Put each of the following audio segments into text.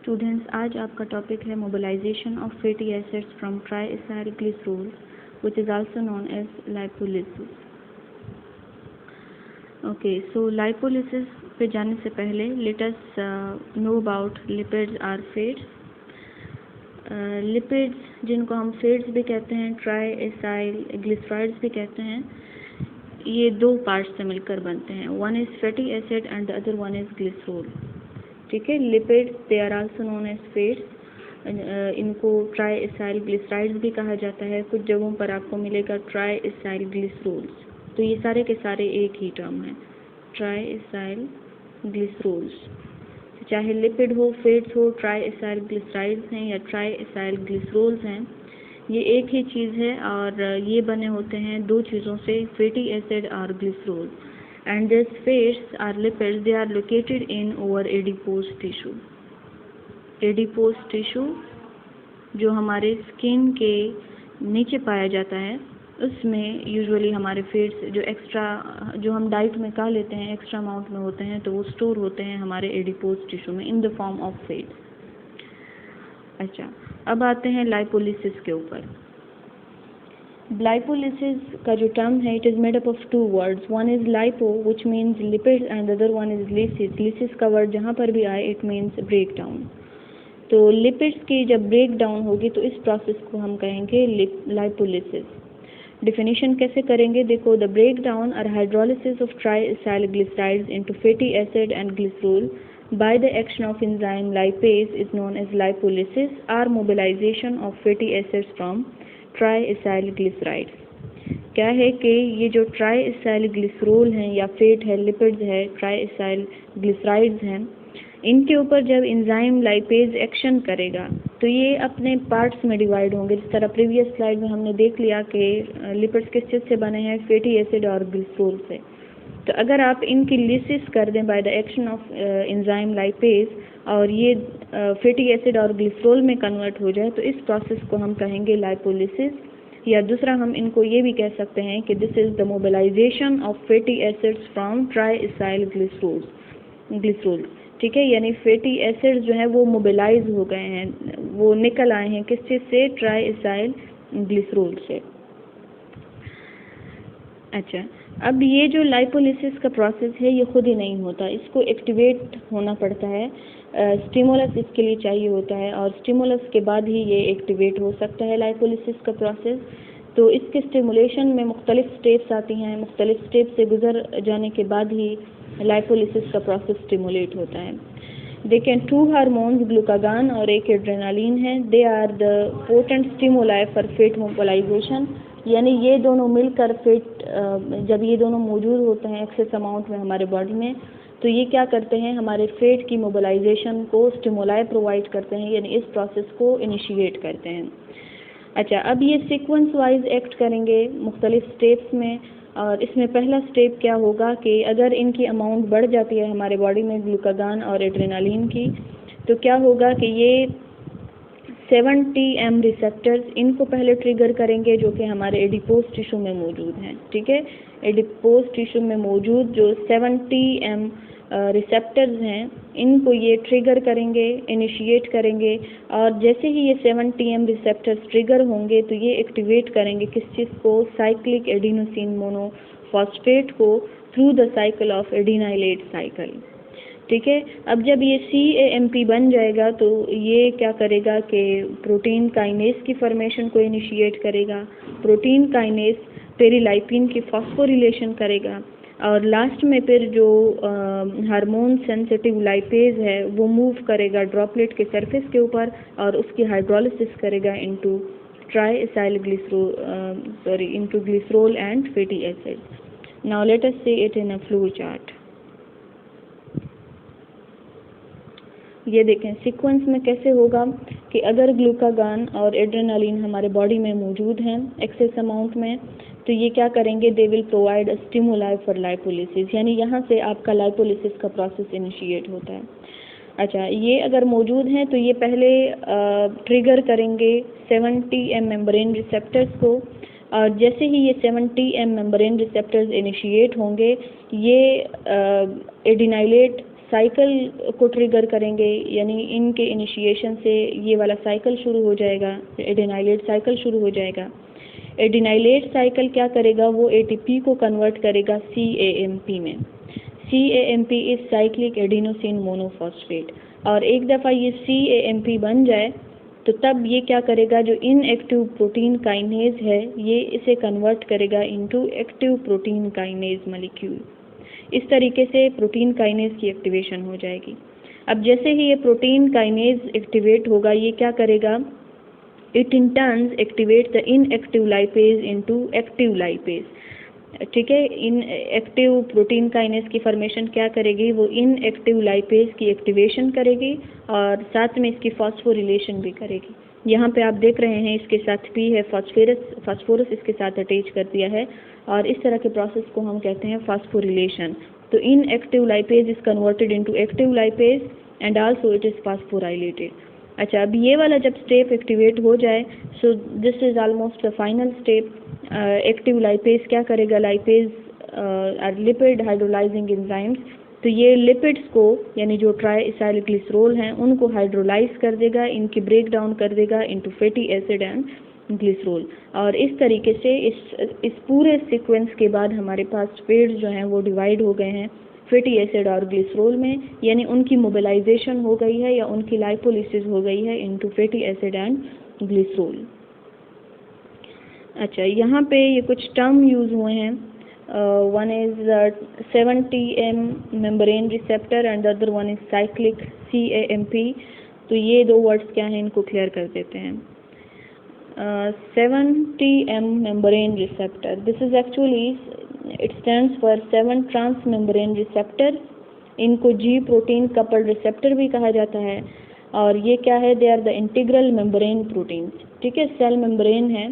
Students, आज आपका topic है mobilisation of fatty acids from triacyl glycerol which is also known as lipolysis. Okay, so lipolysis पे जाने से पहले let us know about lipids or fats. Lipids जिनको हम फैट्स भी कहते हैं, ट्राइएसाइल ग्लिसराइड्स भी कहते हैं, ये दो पार्ट्स से मिलकर बनते हैं। One is fatty acid and the other one is glycerol. ठीक है, lipids they are also known as fats. इनको ट्राइएसाइल ग्लिसराइड्स भी कहा जाता है। कुछ जगहों पर आपको मिलेगा ट्राइएसाइल ग्लिसरोल्स। तो ये सारे के सारे एक ही टर्म है, ट्राइएसाइल ग्लिसरोल्स। चाहे लिपिड हो, फैट्स हो, ट्राइएसाइल ग्लिसराइड्स हैं या ट्राइएसाइल ग्लिसरोल्स हैं, ये एक ही चीज़ है और ये बने होते हैं दो चीज़ों से, फैटी एसिड और glycerol. And these fats are lipids. They are located in over adipose tissue. Adipose tissue जो हमारे स्किन के नीचे पाया जाता है, उसमें यूजुअली हमारे फैट्स जो एक्स्ट्रा, जो हम डाइट में खा लेते हैं, एक्स्ट्रा अमाउंट में होते हैं, तो वो स्टोर होते हैं हमारे एडिपोज टिश्यू में in the form of fats. अच्छा, अब आते हैं लाइपोलिसिस के ऊपर। लाइपोलिसिस का जो टर्म है, it is made up of two words. One is lipo which means lipid and other one is lysis. Lysis का वर्ड जहाँ पर भी आए इट मीन्स ब्रेक डाउन। तो लिपिड्स की जब ब्रेक डाउन होगी तो इस प्रोसेस को हम कहेंगे लाइपोलिसिस। डिफिनीशन कैसे करेंगे, देखो, द ब्रेक डाउन और hydrolysis of triacyl glycerides into fatty acid and glycerol by the action of enzyme lipase is known as lipolysis or mobilization of fatty acids from triacyl glycerides. क्या है कि ये जो ट्राइएसाइल glycerol हैं या fat है, lipids है, ट्राइएसाइल ग्लिसराइड्स हैं, इनके ऊपर जब एंजाइम लाइपेज एक्शन करेगा तो ये अपने पार्ट्स में डिवाइड होंगे। जिस तरह प्रीवियस स्लाइड में हमने देख लिया कि लिपिड्स किस चीज़ से बने हैं, फैटी एसिड और ग्लिसरोल से। तो अगर आप इनकी लिसिस कर दें by the action of enzyme lipase और ये फैटी एसिड और ग्लिसरोल में कन्वर्ट हो जाए तो इस प्रोसेस को हम कहेंगे लाइपोलिसिस। या दूसरा हम इनको ये भी कह सकते हैं कि this is the mobilisation of fatty acids from triacyl glycerol. ठीक है, यानी फैटी एसिड्स जो है वो मोबिलाइज हो गए हैं, वो निकल आए हैं किस चीज़ से, ट्राइएसाइल ग्लिसरोल से। अच्छा, अब ये जो लाइपोलिसिस का प्रोसेस है ये खुद ही नहीं होता, इसको एक्टिवेट होना पड़ता है। स्टिमुलस इसके लिए चाहिए होता है और स्टिमुलस के बाद ही ये एक्टिवेट हो सकता है लाइपोलिसिस का प्रोसेस। तो इसके स्टिमुलेशन में मुख्तलिफ स्टेप्स आती हैं, मुख्तलिफ स्टेप से गुजर जाने के बाद ही लाइपोलिसिस का प्रोसेस स्टिमुलेट होता है। देखें, टू हार्मोन्स ग्लूकागान और एक एड्रेनालिन है, they are the potent stimuli for fat mobilisation. यानी ये दोनों मिलकर फैट, जब ये दोनों मौजूद होते हैं एक्सेस अमाउंट में हमारे बॉडी में, तो ये क्या करते हैं, हमारे फैट की मोबिलाइजेशन को स्टिमुलाई प्रोवाइड करते हैं, यानी इस प्रोसेस को इनिशिएट करते हैं। अच्छा, अब ये सीक्वेंस वाइज एक्ट करेंगे मुख्तलिफ स्टेप्स में। और इसमें पहला स्टेप क्या होगा कि अगर इनकी अमाउंट बढ़ जाती है हमारे बॉडी में ग्लूकागान और एड्रेनालिन की, तो क्या होगा कि ये 70M रिसेप्टर्स इनको पहले ट्रिगर करेंगे जो कि हमारे एडिपोज टिश्यू में मौजूद हैं। ठीक है, एडिपोज टिश्यू में मौजूद जो 70M रिसेप्टर्स हैं, इनको ये ट्रिगर करेंगे, इनिशिएट करेंगे। और जैसे ही ये 70M रिसेप्टर्स ट्रिगर होंगे तो ये एक्टिवेट करेंगे किस चीज़ को, साइक्लिक एडिनोसिन मोनोफॉस्फेट को through the cycle of adenylate cycle. ठीक है, अब जब ये CAMP बन जाएगा तो ये क्या करेगा कि प्रोटीन काइनेस की फॉर्मेशन को इनिशिएट करेगा। प्रोटीन काइनेस पेरीलाइपिन की फॉस्फोरिलेशन करेगा और लास्ट में फिर जो हार्मोन सेंसिटिव लाइपेज है वो मूव करेगा ड्रॉपलेट के सरफेस के ऊपर और उसकी हाइड्रोलिसिस करेगा into triacyl into glycerol and fatty acid. Now let us see it in a flow chart. ये देखें सीक्वेंस में कैसे होगा कि अगर ग्लूकागान और एड्रेनालिन हमारे बॉडी में मौजूद हैं एक्सेस अमाउंट में, तो ये क्या करेंगे, they will provide a stimuli for lipolysis, यानी यहाँ से आपका लाइपोलिसिस का प्रोसेस इनिशिएट होता है। अच्छा, ये अगर मौजूद हैं तो ये पहले ट्रिगर करेंगे 70M मेम्ब्रेन रिसेप्टर्स को, और जैसे ही ये 70M मेम्ब्रेन रिसेप्टर्स इनिशिएट होंगे ये एडिनाइलेट साइकिल को ट्रिगर करेंगे, यानी इनके इनिशिएशन से ये वाला साइकिल शुरू हो जाएगा, एडिनाइलेट साइकिल शुरू हो जाएगा। एडिनाइलेट साइकिल क्या करेगा, वो एटीपी को कन्वर्ट करेगा CAMP में। CAMP is cyclic adenosine monophosphate. और एक दफ़ा ये CAMP बन जाए तो तब ये क्या करेगा, जो इनएक्टिव प्रोटीन काइनेज है ये इसे कन्वर्ट करेगा into active protein kinase molecule. इस तरीके से प्रोटीन काइनेज की एक्टिवेशन हो जाएगी। अब जैसे ही ये प्रोटीन काइनेज एक्टिवेट होगा, ये क्या करेगा, it in turns activate the inactive lipase into active lipase. ठीक है, इन एक्टिव प्रोटीन काइनेज की फॉर्मेशन क्या करेगी, वो इनएक्टिव लाइपेज की एक्टिवेशन करेगी और साथ में इसकी फॉस्फोरिलेशन भी करेगी। यहाँ पे आप देख रहे हैं इसके साथ P है, फास्फोरस इसके साथ अटैच कर दिया है और इस तरह के प्रोसेस को हम कहते हैं फास्फोरिलेशन। तो inactive lipase is converted into active lipase and also it is phosphorylated. अच्छा, अब ये वाला जब स्टेप एक्टिवेट हो जाए, so this is almost the final step. Active lipase क्या करेगा, लाइपेज लिपिड हाइड्रोलाइजिंग एंजाइम्स, तो ये लिपिड्स को यानी जो ट्राई इसाइल ग्लिसरोल हैं उनको हाइड्रोलाइज कर देगा, इनकी ब्रेक डाउन कर देगा into fatty acid and glycerol. और इस तरीके से इस पूरे सीक्वेंस के बाद हमारे पास स्पीड्स जो हैं वो डिवाइड हो गए हैं फैटी एसिड और ग्लिसरोल में, यानी उनकी मोबिलाइजेशन हो गई है या उनकी लाइपोलिसिस हो गई है into fatty acid and glycerol. अच्छा, यहाँ पे ये कुछ टर्म यूज़ हुए हैं। One is 7TM membrane receptor and the other one is cyclic CAMP। तो ये दो वर्ड्स क्या हैं, इनको क्लियर कर देते हैं। 7TM membrane receptor, this is actually it stands for 7 transmembrane receptor। इनको G protein coupled receptor भी कहा जाता है। और ये क्या है, they are the integral membrane proteins। ठीक है, सेल मेम्ब्रेन है,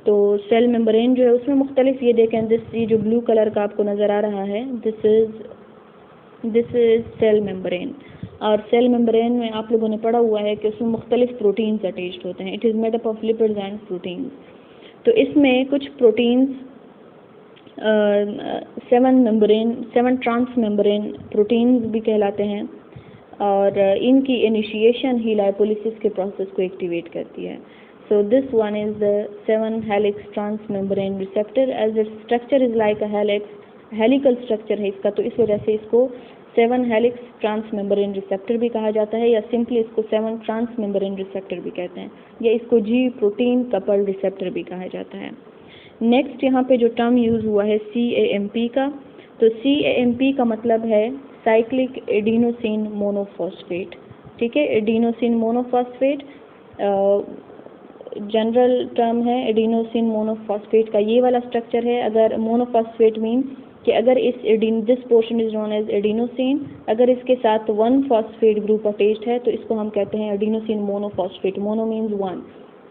तो सेल मेम्ब्रेन जो है उसमें मुख्तलिफ, ये देखें ये जो ब्लू कलर का आपको नज़र आ रहा है, दिस इज सेल मेम्ब्रेन। और सेल मेम्ब्रेन में आप लोगों ने पढ़ा हुआ है कि उसमें मुख्तलिफ प्रोटीन्स अटैच्ड होते हैं। It is made up of lipids and proteins. तो इसमें कुछ प्रोटीन्स 7 ट्रांस मेम्ब्रेन प्रोटीन्स भी कहलाते हैं और इनकी इनिशिएशन ही लाइपोलिसिस के प्रोसेस को एक्टिवेट करती है। So this one is the 7 helix trans membrane receptor. As it structure is like a helix, helical structure है इसका, तो इस वजह से इसको 7 हेलिक्स ट्रांस मेम्ब्रेन रिसेप्टर भी कहा जाता है, या सिंपली इसको 7 ट्रांस मेम्ब्रेन रिसेप्टर भी कहते हैं, या इसको G प्रोटीन कपल्ड रिसेप्टर भी कहा जाता है। नेक्स्ट यहाँ पे जो टर्म यूज़ हुआ है CAMP का, तो CAMP का मतलब है साइक्लिक एडिनोसिन मोनोफॉस्फेट। ठीक है, एडिनोसिन मोनोफॉस्फेट जनरल टर्म है। एडिनोसिन मोनोफॉस्फेट का ये वाला स्ट्रक्चर है। अगर मोनोफॉस्फेट मीन कि अगर this portion is known as adenosine, अगर इसके साथ 1 फॉस्फेट ग्रुप अटैच्ड है तो इसको हम कहते हैं adenosine monophosphate. Mono means 1।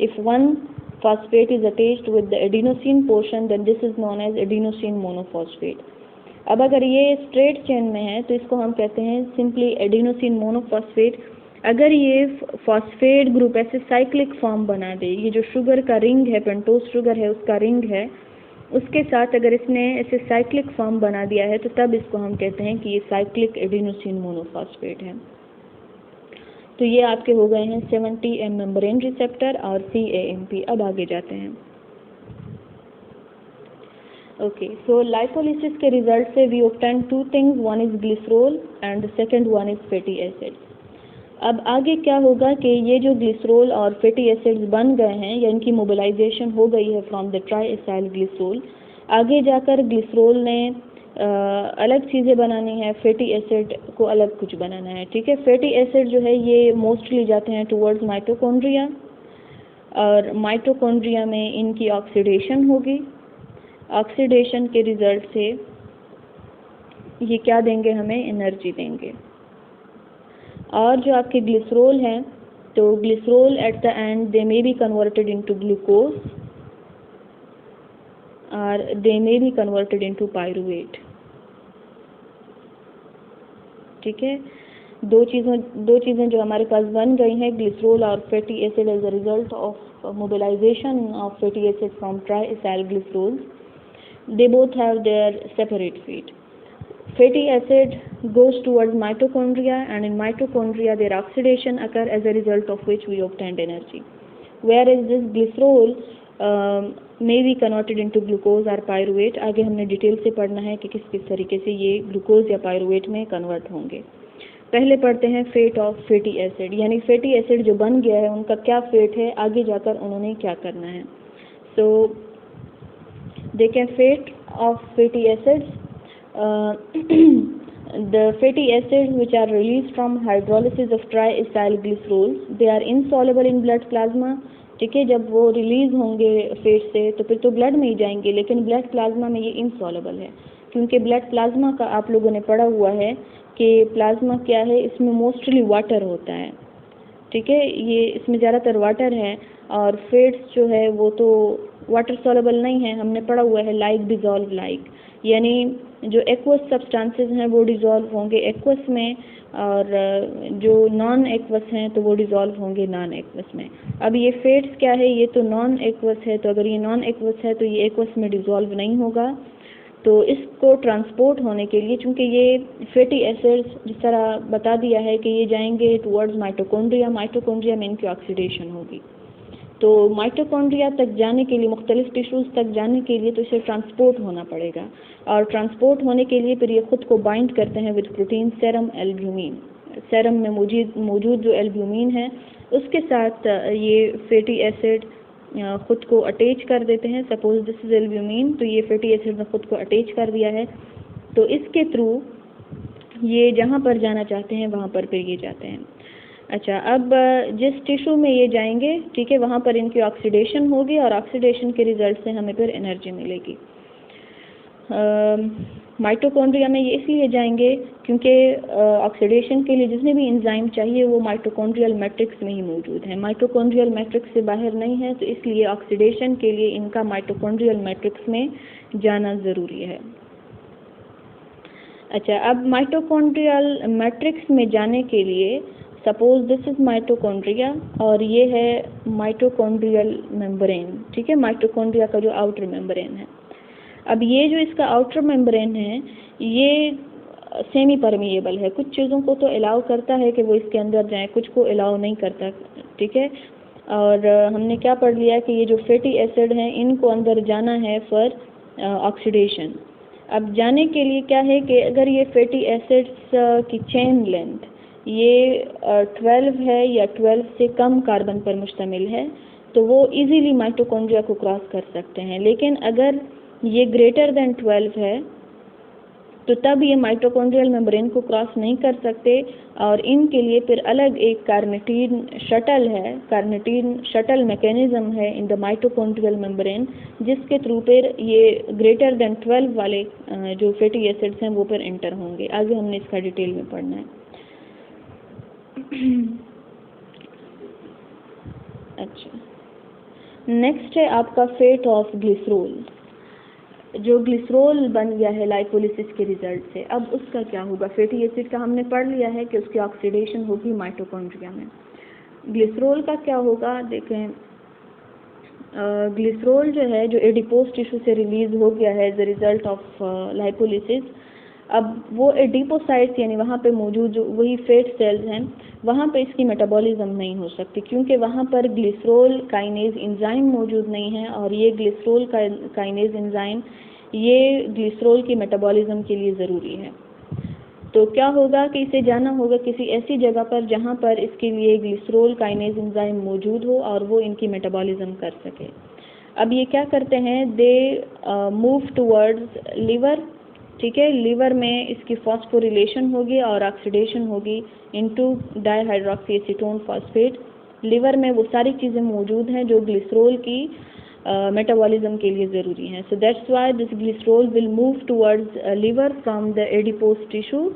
If 1 phosphate is attached with the adenosine portion, then this is known as adenosine monophosphate। अब अगर ये स्ट्रेट चेन में है तो इसको हम कहते हैं सिंपली एडिनोसिन मोनोफॉस्फेट। अगर ये फॉस्फेट ग्रुप ऐसे साइक्लिक फॉर्म बना दे, ये जो शुगर का रिंग है, पेंटोज शुगर है उसका रिंग है, उसके साथ अगर इसने ऐसे साइक्लिक फॉर्म बना दिया है तो तब इसको हम कहते हैं कि ये साइक्लिक एडिनोसिन मोनोफॉस्फेट है। तो ये आपके हो गए हैं 7TM मेम्ब्रेन रिसेप्टर और CAMP। अब आगे जाते हैं। ओके, सो लाइपोलिसिस के रिजल्ट से we obtain 2 things, one is glycerol and the second one is fatty acid. अब आगे क्या होगा कि ये जो ग्लिसरोल और फैटी एसिड्स बन गए हैं या इनकी मोबिलाइजेशन हो गई है from the try acyl glycerol, आगे जाकर ग्लिसरोल ने अलग चीज़ें बनानी है, फैटी एसिड को अलग कुछ बनाना है। ठीक है, फैटी एसिड जो है ये मोस्टली जाते हैं टुवर्ड्स माइटोकॉन्ड्रिया और माइटोकॉन्ड्रिया में इनकी ऑक्सीडेशन होगी। ऑक्सीडेशन के रिजल्ट से ये क्या देंगे, हमें एनर्जी देंगे। और जो आपके ग्लिसरोल हैं, तो glycerol at the and they may be converted into glucose और they may be converted into pyruvate। ठीक है, दो चीज़ें जो हमारे पास बन गई हैं, ग्लिसरोल और fatty acid as a result of mobilisation of fatty acid from triacyl glycerol. They both have their separate fate. Fatty acid goes towards mitochondria, and in mitochondria their oxidation occur, as a result of which we obtained energy. Whereas this glycerol may be converted into glucose or pyruvate. आगे हमने detail से पढ़ना है कि किस किस तरीके से ये ग्लूकोज या पायरुवेट में कन्वर्ट होंगे। पहले पढ़ते हैं फेट ऑफ फैटी एसिड, यानी फैटी एसिड जो बन गया है उनका क्या फेट है, आगे जाकर उन्होंने क्या करना है। सो देखें fate of fatty acids, the fatty acids which are released from hydrolysis of triacyl glycerols, they are insoluble in blood plasma। ठीक है, जब वो रिलीज होंगे फेट से तो फिर तो ब्लड में ही जाएंगे, लेकिन ब्लड प्लाज्मा में ये इनसॉलेबल है, क्योंकि ब्लड प्लाज्मा का आप लोगों ने पढ़ा हुआ है कि प्लाज्मा क्या है, इसमें मोस्टली वाटर होता है। ठीक है, ये इसमें ज़्यादातर वाटर है, और फेट्स जो है वो तो वाटर सॉलेबल नहीं है, हमने पढ़ा हुआ है लाइक डिजॉल्व लाइक, यानी जो एक्वस सब्सटेंसेस हैं वो डिज़ोल्व होंगे एक्वस में, और जो नॉन एक्वस हैं तो वो डिज़ोल्व होंगे नॉन एक्वस में। अब ये फेट्स क्या है, ये तो नॉन एक्वस है, तो अगर ये नॉन एक्वस है तो ये एक्वस में डिज़ोल्व नहीं होगा। तो इसको ट्रांसपोर्ट होने के लिए, चूँकि ये फैटी एसिड्स जिस तरह बता दिया है कि ये जाएंगे टुवर्ड्स माइटोकॉन्ड्रिया, माइटोकॉन्ड्रिया में इनकी ऑक्सीडेशन होगी। तो माइटोकॉन्ड्रिया तक जाने के लिए, मुख्तलिफ टिश्यूज़ तक जाने के लिए तो इसे ट्रांसपोर्ट होना पड़ेगा, और ट्रांसपोर्ट होने के लिए फिर ये खुद को बाइंड करते हैं with protein serum albumin. Serum में मौजूद जो एल्ब्यूमिन है उसके साथ ये फैटी एसिड खुद को अटैच कर देते हैं। सपोज दिस इज एल्ब्यूमिन, तो ये फैटी एसिड ने खुद को अटैच कर दिया है, तो इसके थ्रू ये जहाँ पर जाना चाहते हैं वहाँ पर फिर ये जाते हैं। अच्छा, अब जिस टिश्यू में ये जाएंगे, ठीक है, वहाँ पर इनकी ऑक्सीडेशन होगी, और ऑक्सीडेशन के रिजल्ट से हमें फिर एनर्जी मिलेगी। माइटोकॉन्ड्रिया में ये इसलिए जाएंगे क्योंकि ऑक्सीडेशन के लिए जितने भी एंजाइम चाहिए वो माइटोकॉन्ड्रियल मैट्रिक्स में ही मौजूद है, माइटोकॉन्ड्रियल मैट्रिक्स से बाहर नहीं है, तो इसलिए ऑक्सीडेशन के लिए इनका माइटोकॉन्ड्रियल मैट्रिक्स में जाना ज़रूरी है। अच्छा, अब माइटोकॉन्ड्रियल मैट्रिक्स में जाने के लिए, सपोज दिस इज माइटोकॉन्ड्रिया और ये है माइटोकॉन्ड्रियल मेम्ब्रेन। ठीक है, माइटोकॉन्ड्रिया का जो आउटर मेम्ब्रेन है। अब ये जो इसका आउटर मेम्ब्रेन है ये सेमी परमिएबल है, कुछ चीज़ों को तो अलाउ करता है कि वो इसके अंदर जाए, कुछ को अलाउ नहीं करता। ठीक है, और हमने क्या पढ़ लिया कि ये जो फैटी एसिड हैं इनको अंदर जाना है फॉर ऑक्सीडेशन। अब जाने के लिए क्या है कि अगर ये फैटी एसिड्स की चेन लेंथ ये 12 है या 12 से कम कार्बन पर मुश्तमिल है तो वो इजीली माइटोकॉन्ड्रिया को क्रॉस कर सकते हैं, लेकिन अगर ये ग्रेटर देन 12 है तो तब ये माइटोकॉन्ड्रियल मेम्ब्रेन को क्रॉस नहीं कर सकते, और इनके लिए फिर अलग एक कार्निटीन शटल है, कार्निटीन शटल मैकेनिज्म है इन द माइटोकॉन्ड्रियल मेम्ब्रेन, जिसके थ्रू फिर ये ग्रेटर देन 12 वाले जो फैटी एसिड्स हैं वो फिर एंटर होंगे। आगे हमने इसका डिटेल में पढ़ना है। अच्छा, नेक्स्ट है आपका फेट ऑफ ग्लिसरोल। जो ग्लिसरोल बन गया है लाइपोलिसिस के रिजल्ट से, अब उसका क्या होगा। फैटी एसिड का हमने पढ़ लिया है कि उसकी ऑक्सीडेशन होगी माइटोकॉन्ड्रिया में। ग्लिसरोल का क्या होगा, देखें ग्लिसरोल जो है जो एडिपोज टिश्यू से रिलीज हो गया है as a result of lipolysis, अब वो एडिपोसाइट्स यानी वहाँ पे मौजूद जो वही फैट सेल्स हैं वहाँ पे इसकी मेटाबॉलिज्म नहीं हो सकती, क्योंकि वहाँ पर ग्लिसरोल काइनेज एंजाइम मौजूद नहीं है, और ये ग्लिसरोल काइनेज एंजाइम ये ग्लिसरोल की मेटाबॉलिज्म के लिए ज़रूरी है। तो क्या होगा कि इसे जाना होगा किसी ऐसी जगह पर जहाँ पर इसके लिए ग्लिसरोल काइनेज एंजाइम मौजूद हो और वो इनकी मेटाबॉलिज्म कर सके। अब ये क्या करते हैं, दे मूव टूवर्ड्स लिवर। ठीक है, लिवर में इसकी फॉस्फोरिलेशन होगी और ऑक्सीडेशन होगी into dihydroxy acetone phosphate. Liver में वो सारी चीज़ें मौजूद हैं जो ग्लिसरोल की मेटाबॉलिज्म के लिए ज़रूरी हैं। So that's why this glycerol will move towards liver from the adipose tissue.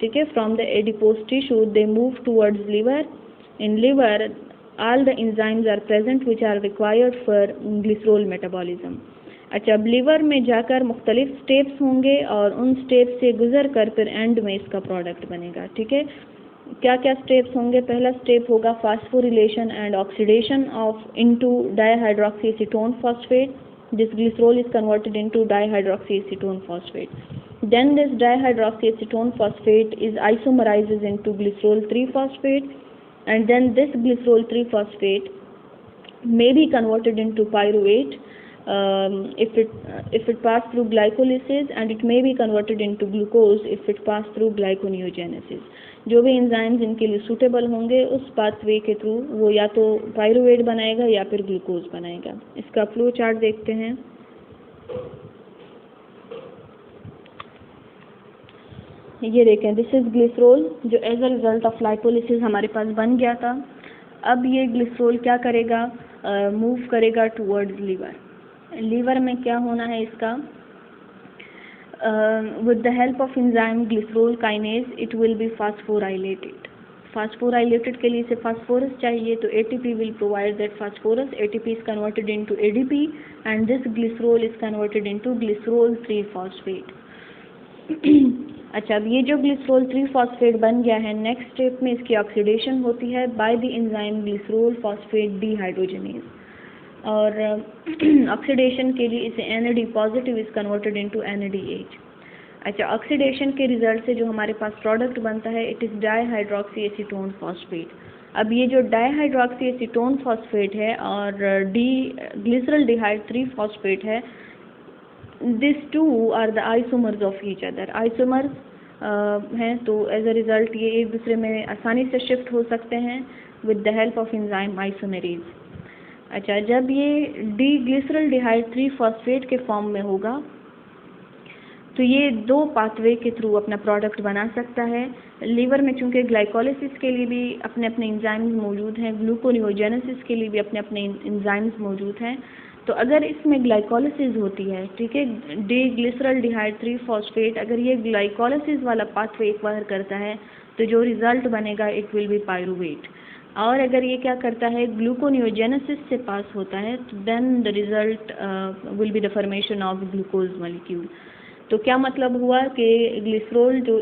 ठीक है, from the adipose tissue they move towards liver. In liver all the enzymes are present which are required for glycerol metabolism। अच्छा, अब liver में जाकर मुख्तलिफ steps होंगे और उन स्टेप्स से गुजर कर फिर एंड में इसका प्रोडक्ट बनेगा। ठीक है, क्या क्या स्टेप्स होंगे। पहला स्टेप होगा phosphorylation and oxidation of into dihydroxy acetone phosphate. This glycerol is converted into dihydroxy acetone phosphate. Then this dihydroxyacetone phosphate is isomerizes into glycerol 3-phosphate, and then this glycerol 3-phosphate may be converted into pyruvate if it pass through glycolysis, and it may be converted into glucose if it pass through glyconeogenesis. जो भी enzymes इनके लिए suitable होंगे उस pathway के through वो या तो पायरुवेट बनाएगा या फिर ग्लूकोज बनाएगा। इसका फ्लो चार्ट देखते हैं। ये देखें, दिस इज ग्लिसरोल जो as a result of lipolysis हमारे पास बन गया था। अब ये ग्लिसरोल क्या करेगा, मूव करेगा टूवर्ड्स लीवर। लीवर में क्या होना है इसका, with the help of enzyme glycerol kinase it will be phosphorylated. Phosphorylated के लिए इसे phosphorus चाहिए, तो ATP will provide that phosphorus. ATP is converted into ADP and this glycerol is converted into glycerol 3-phosphate. अच्छा, अब ये जो glycerol 3-phosphate बन गया है, नेक्स्ट स्टेप में इसकी ऑक्सीडेशन होती है by the enzyme glycerol phosphate dehydrogenase, और ऑक्सीडेशन के लिए इसे NAD positive is converted into NADH। अच्छा, ऑक्सीडेशन के रिजल्ट से जो हमारे पास प्रोडक्ट बनता है it is dihydroxy acetone phosphate. अब ये जो डाईहाइड्रोक्सी एसीटोन फॉस्फेट है और ग्लिसरल डिहाइड 3-phosphate है, this two are the isomers of each other. Isomers हैं, तो एज अ रिजल्ट ये एक दूसरे में आसानी से शिफ्ट हो सकते हैं with the help of enzyme isomerase. अच्छा, जब ये ग्लिसरल डिहाइड 3-phosphate के फॉर्म में होगा तो ये 2 पाथवे के थ्रू अपना प्रोडक्ट बना सकता है। लीवर में चूंकि ग्लाइकोलिसिस के लिए भी अपने अपने एंजाइम्स मौजूद हैं, ग्लूकोनियोजेनेसिस के लिए भी अपने अपने एंजाइम्स मौजूद हैं, तो अगर इसमें ग्लाइकोलिसिस होती है, ठीक है, ग्लिसरल डिहाइड 3-phosphate अगर ये ग्लाइकोलिसिस वाला पाथवे एक्वायर करता है तो जो रिजल्ट बनेगा इट विल बी पायरुवेट। और अगर ये क्या करता है, ग्लूकोनियोजेनेसिस से पास होता है, तो then the result will be the formation of glucose molecule. तो क्या मतलब हुआ कि ग्लिसरोल जो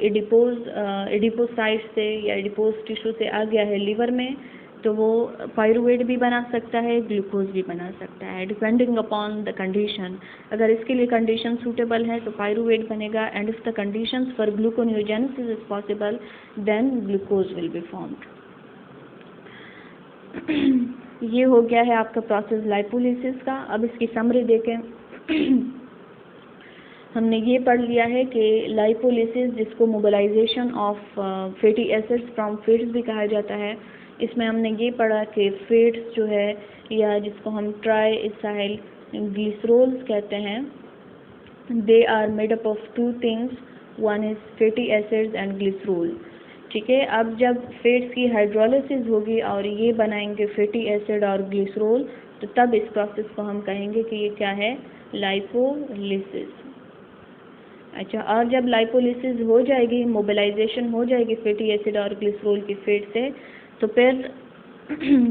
एडिपोसाइट से या एडिपोज टिश्यू से आ गया है लीवर में, तो वो पायरुवेट भी बना सकता है, ग्लूकोज भी बना सकता है, डिपेंडिंग अपॉन द कंडीशन। अगर इसके लिए कंडीशन सूटेबल है तो पायरुवेट बनेगा, and if the conditions for gluconeogenesis is possible then glucose will be formed. ये हो गया है आपका प्रोसेस लाइपोलिसिस का। अब इसकी समरी देखें। हमने ये पढ़ लिया है कि लाइपोलिसिस, जिसको mobilisation of fatty acids from fats भी कहा जाता है, इसमें हमने ये पढ़ा कि फैट्स जो है, या जिसको हम ट्राई इथाइल ग्लिसरोल्स कहते हैं, they are made up of 2 things, one is fatty acids and glycerol. ठीक है, अब जब फैट्स की हाइड्रोलिसिस होगी और ये बनाएंगे फैटी एसिड और ग्लिसरोल, तो तब इस प्रोसेस को हम कहेंगे कि ये क्या है, लाइपोलिसिस। अच्छा, और जब लाइपोलिसिस हो जाएगी, मोबिलाइजेशन हो जाएगी फैटी एसिड और ग्लिसरोल की फैट से, तो फिर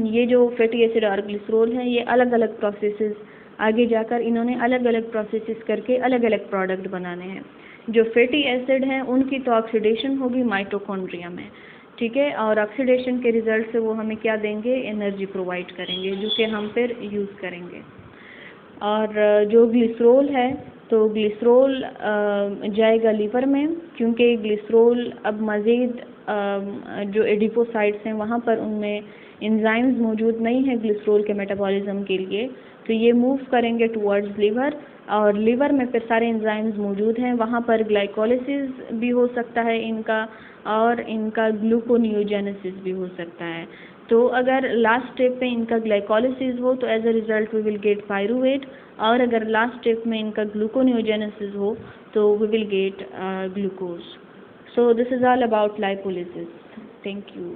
ये जो फैटी एसिड और ग्लिसरोल हैं, ये अलग अलग प्रोसेसेस आगे जाकर इन्होंने अलग अलग प्रोसेसेस करके अलग अलग प्रोडक्ट बनाने हैं। जो फैटी एसिड हैं उनकी तो ऑक्सीडेशन होगी माइटोकॉन्ड्रिया में, ठीक है, और ऑक्सीडेशन के रिजल्ट से वो हमें क्या देंगे, एनर्जी प्रोवाइड करेंगे, जो कि हम फिर यूज़ करेंगे। और जो ग्लिसरोल है, तो ग्लिसरोल जाएगा लीवर में, क्योंकि ग्लिसरोल अब मज़ीद जो एडिपोसाइट्स हैं वहाँ पर उनमें एंजाइम्स मौजूद नहीं है ग्लिसरोल के मेटाबॉलिज्म के लिए, तो ये मूव करेंगे टुवर्ड्स लीवर, और लीवर में फिर सारे एंजाइम्स मौजूद हैं, वहाँ पर ग्लाइकोलिसिस भी हो सकता है इनका, और इनका ग्लूकोनियोजेनेसिस भी हो सकता है। तो अगर लास्ट स्टेप पे इनका ग्लाइकोलिसिस हो तो as a result we will get pyruvate, और अगर लास्ट स्टेप में इनका ग्लूकोनियोजेनेसिस हो तो we will get glucose. So this is all about lipolysis. Thank you.